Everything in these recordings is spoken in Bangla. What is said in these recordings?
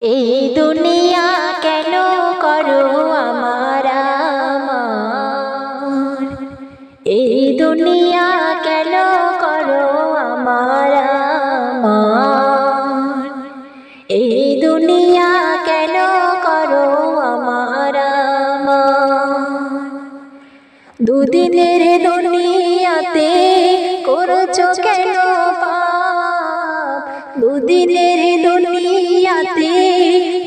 এই দুনিয়া কেন করো আমার আমার, এই দুনিয়া কেন করো আমার আমার, এই দুনিয়া কেন করো আমার আমার। দুদিনের দুনিয়াতে করছো কেন পাপ, দুদিনের দুনিয়াতে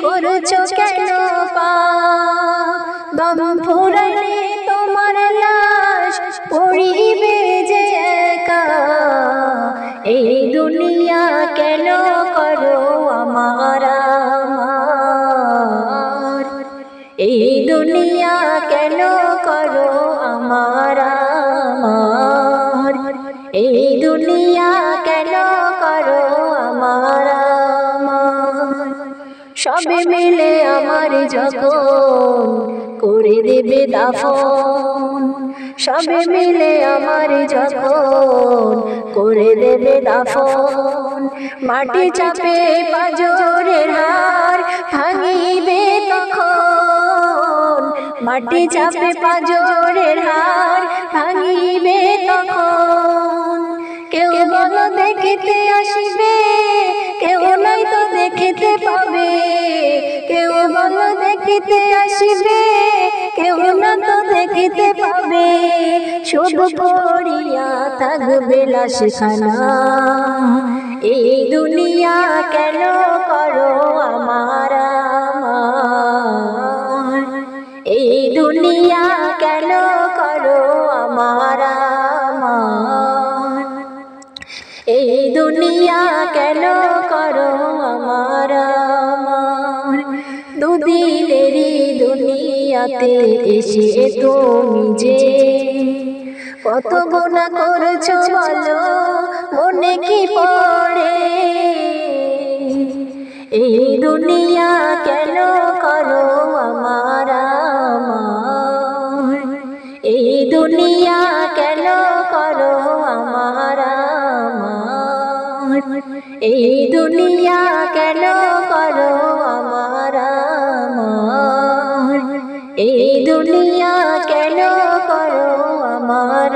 করছো কেন পাপ। দম ফুরালে তোমার লাশ পড়িবে যে একা, এই দুনিয়া কেন করো আমার আমার, এই দুনিয়া কেন করো আমার আমার, এই দুনিয়া কেন করো আমার আমার। সবে মিলে আমার যখন করে দেবে দাফন, সবে মিলে আমার যখন করে দেবে দাফন। মাটি চাপে পাঁজরের হার ভাঙিবে তখন, মাটি চাপে পাঁজরের হার ভাঙিবে তখন। কেউ বলো দেখিতে আসিবে, কেউ নাই তো দেখিতে পাবে, কেউ বলো দেখিতে আসিবে, কেউ না তো দেখিতে পাবে। শুধু পড়িয়া থাকবে লাশখানা, এই দুনিয়া কেন করো আমার আমার, এই দুনিয়া কেন করো আমার আমার, এই দুনিয়া কেন করো আমার আমার। দুদিনেরই দুনিয়াতে এসে তুমি যে কত গুনাহ করেছো বলো মনে কি পড়ে, এই দুনিয়া কেন করো আমার আমার, এই দুনিয়া কেন করো আমার আমার, এই দুনিয়া কেন করো আমার আমার, এই দুনিয়া কেন করো আমার।